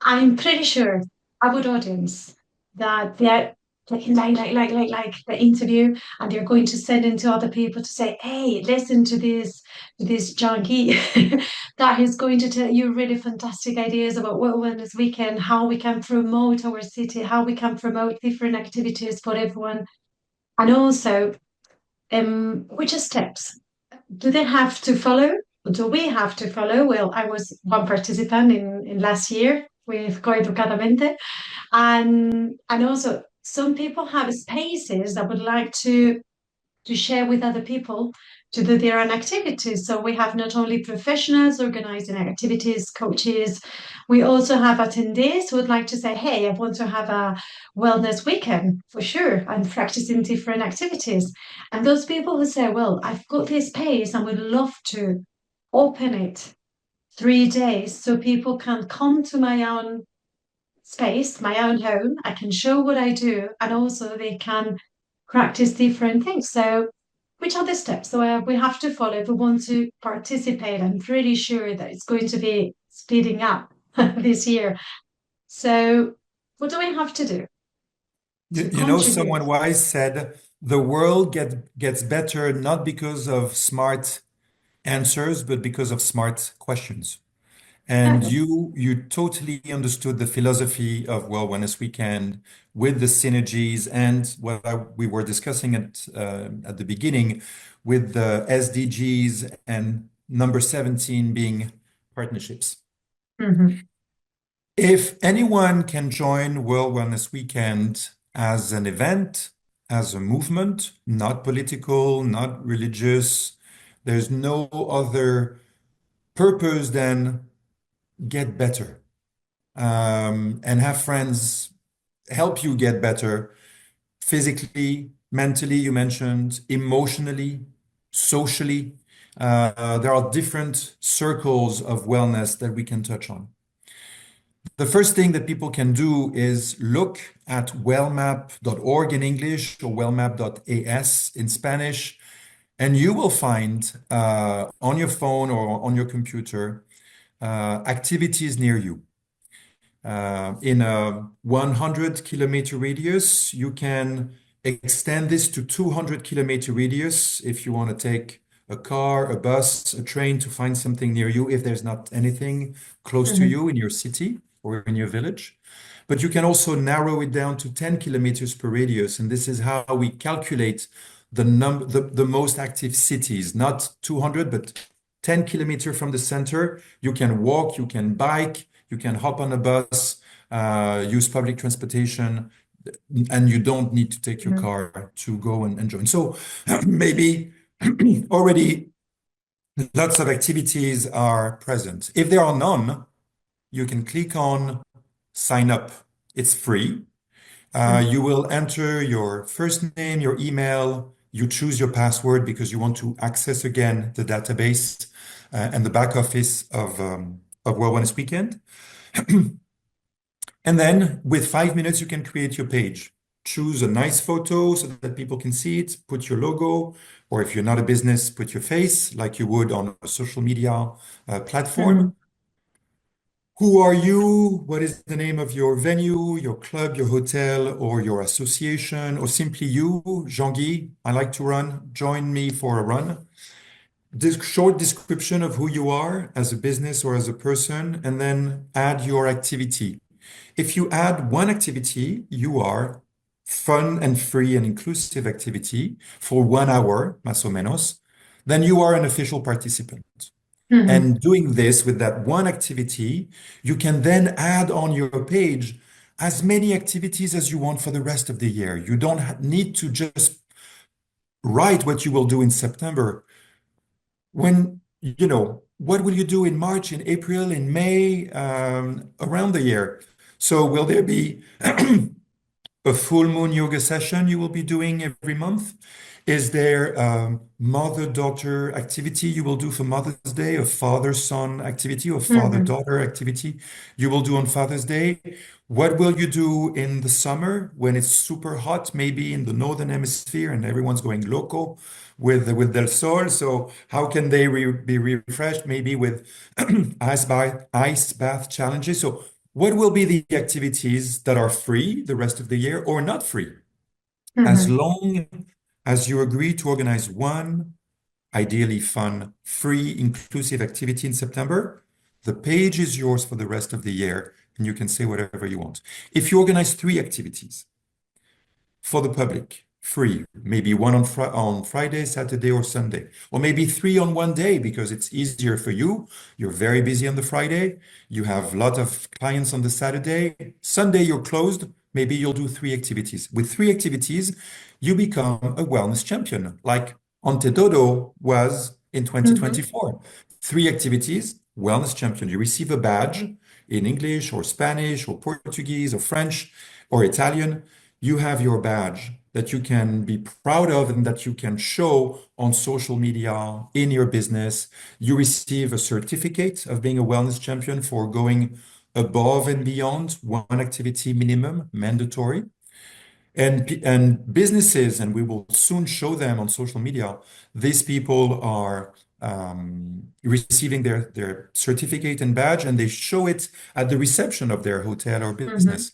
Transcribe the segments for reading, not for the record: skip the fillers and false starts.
I'm pretty sure I would audience that they're like the interview, and they're going to send it to other people to say, hey, listen to this junkie that is going to tell you really fantastic ideas about what wellness weekend, how we can promote our city, how we can promote different activities for everyone. And also, which steps do they have to follow? Do we have to follow? Well, I was one participant in last year with Coeducadamente, and also some people have spaces that would like to share with other people to do their own activities. So we have not only professionals organizing activities, coaches, we also have attendees who would like to say, hey, I want to have a wellness weekend for sure, and practicing different activities. And those people who say, well, I've got this space and would love to open it 3 days so people can come to my own space, my own home. I can show what I do, and also they can practice different things. So, which are the steps that we have to follow if we want to participate? I'm pretty sure that it's going to be speeding up this year. So, what do we have to do to contribute? Someone wise said the world gets better not because of smart answers, but because of smart questions. And Oh, you totally understood the philosophy of Well Wellness Weekend with the synergies and we were discussing at the beginning with the SDGs and number 17 being partnerships. mhm, If anyone can join World Wellness Weekend as an event, as a movement, not political, not religious, there's no other purpose than get better and have friends help you get better physically, mentally, you mentioned, emotionally, socially. There are different circles of wellness that we can touch on. The first thing that people can do is look at wellmap.org in English or wellmap.as in Spanish, and you will find on your phone or on your computer activities near you. In a 100-kilometer radius, you can extend this to 200-kilometer radius if you want to take a car, a bus, a train to find something near you if there's not anything close to mhm, you in your city or in your village. But you can also narrow it down to 10 kilometers per radius, and this is how we calculate the most active cities, not 200, but 10 kilometers from the center. You can walk, you can bike, you can hop on a bus, use public transportation, and you don't need to take your mhm, car to go and join. So maybe already lots of activities are present. If there are none, you can click on sign up. It's free. mhm, You will enter your first name, your email. You choose your password because you want to access again the database and the back office of World Wellness Weekend. And then with 5 minutes, you can create your page. Choose a nice photo so that people can see it, put your logo, or if you're not a business, put your face like you would on a social media mhm. platform. Who are you? What is the name of your venue, your club, your hotel, or your association, or simply you, Jean-Guy? I like to run. Join me for a run. This short description of who you are as a business or as a person, and then add your activity. If you add one activity, you are fun and free and inclusive activity for 1 hour, más o menos, then you are an official participant. Mhm. And doing this with that one activity, you can then add on your page as many activities as you want for the rest of the year. You don't need to just write what you will do in September. What will you do in March, in April, in May, around the year? So will there be a full moon yoga session you will be doing every month? Is there a mother-daughter activity you will do for Mother's Day, a father-son activity or Mhm. father-daughter activity you will do on Father's Day? What will you do in the summer when it's super hot, maybe in the northern hemisphere and everyone's going loco with Del Sol? So how can they be refreshed? Maybe with ice bath challenges. So what will be the activities that are free the rest of the year or not free? As Mm-hmm. long as you agree to organize one ideally fun, free, inclusive activity in September, the page is yours for the rest of the year, and you can say whatever you want. If you organize three activities for the public, free, maybe one on Friday, Saturday, or Sunday, or maybe three on one day because it's easier for you. You're very busy on the Friday. You have a lot of clients on the Saturday. Sunday, you're closed. Maybe you'll do three activities. With three activities, you become a wellness champion, like Ontedodo was in Mm-hmm. 2024. Three activities, wellness champion. You receive a badge in English or Spanish or Portuguese or French or Italian. You have your badge that you can be proud of and that you can show on social media, in your business. You receive a certificate of being a wellness champion for going above and beyond one activity minimum, mandatory. And businesses, and we will soon show them on social media, these people are receiving their certificate and badge, and they show it at the reception of their hotel or Mm-hmm. business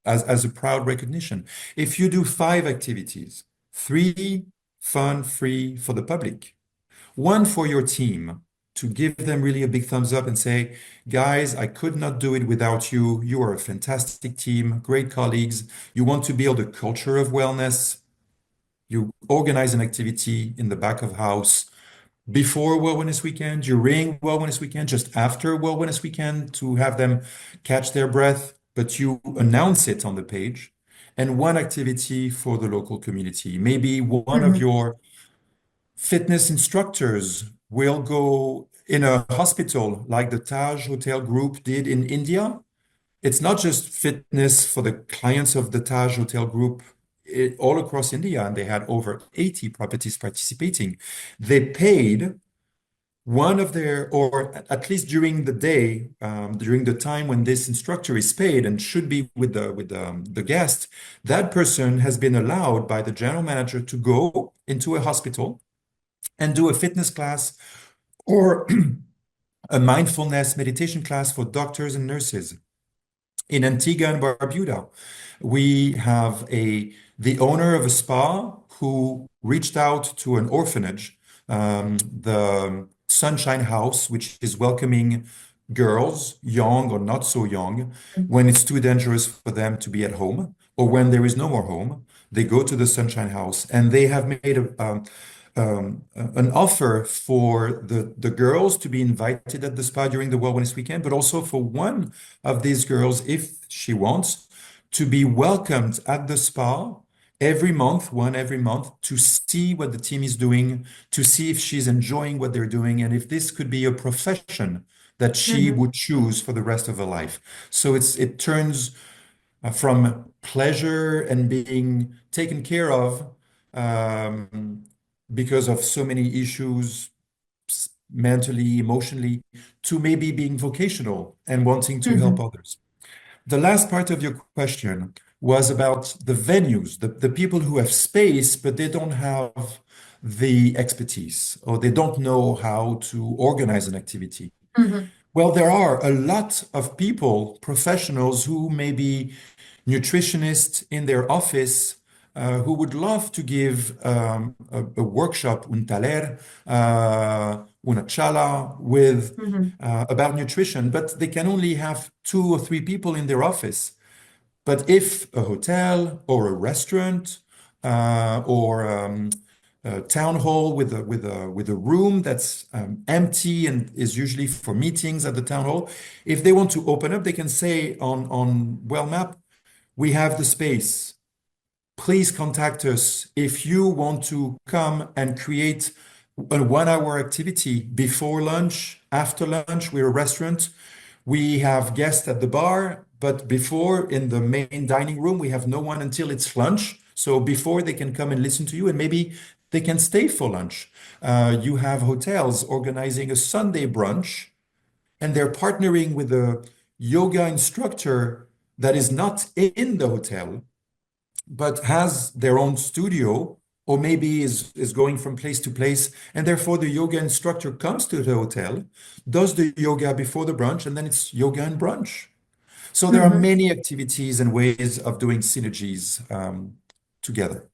as a proud recognition. If you do five activities, three fun, free for the public, one for your team to give them really a big thumbs up and say, guys, I could not do it without you. You are a fantastic team, great colleagues. You want to build a culture of wellness. You organize an activity in the back of house before World Wellness Weekend, during World Wellness Weekend, just after World Wellness Weekend to have them catch their breath, but you announce it on the page. And one activity for the local community. Maybe one of Mm-hmm. your fitness instructors will go in a hospital like the Taj Hotel Group did in India. It's not just fitness for the clients of the Taj Hotel Group all across India, and they had over 80 properties participating. They paid one of their, or at least during the day, during the time when this instructor is paid and should be with the guest, that person has been allowed by the general manager to go into a hospital and do a fitness class or a mindfulness meditation class for doctors and nurses. In Antigua and Barbuda, we have the owner of a spa who reached out to an orphanage, the Sunshine House, which is welcoming girls, young or not so young, when it's too dangerous for them to be at home, or when there is no more home, they go to the Sunshine House, and they have made an offer for the girls to be invited at the spa during the World Wellness Weekend, but also for one of these girls, if she wants, to be welcomed at the spa every month, to see what the team is doing, to see if she's enjoying what they're doing, and if this could be a profession that she Mm-hmm. would choose for the rest of her life. So it turns from pleasure and being taken care of um, because of so many issues mentally, emotionally, to maybe being vocational and wanting to help Mm-hmm. others. The last part of your question was about the venues, the people who have space, but they don't have the expertise or they don't know how to organize an activity. Mm-hmm. Well, there are a lot of people, professionals who may be nutritionists in their office who would love to give a workshop, un taller, una charla with Mm-hmm. about nutrition, but they can only have two or three people in their office. But if a hotel or a restaurant or a town hall with a room that's empty and is usually for meetings at the town hall, if they want to open up, they can say on WellMap, we have the space. Please contact us if you want to come and create a 1 hour activity before lunch, after lunch. We're a restaurant. We have guests at the bar, but before in the main dining room, we have no one until it's lunch. So before they can come and listen to you, and maybe they can stay for lunch. You have hotels organizing a Sunday brunch, and they're partnering with a yoga instructor that is not in the hotel, but has their own studio, or maybe is going from place to place, and therefore the yoga instructor comes to the hotel, does the yoga before the brunch, and then it's yoga and brunch. So there are Mhm. many activities and ways of doing synergies together.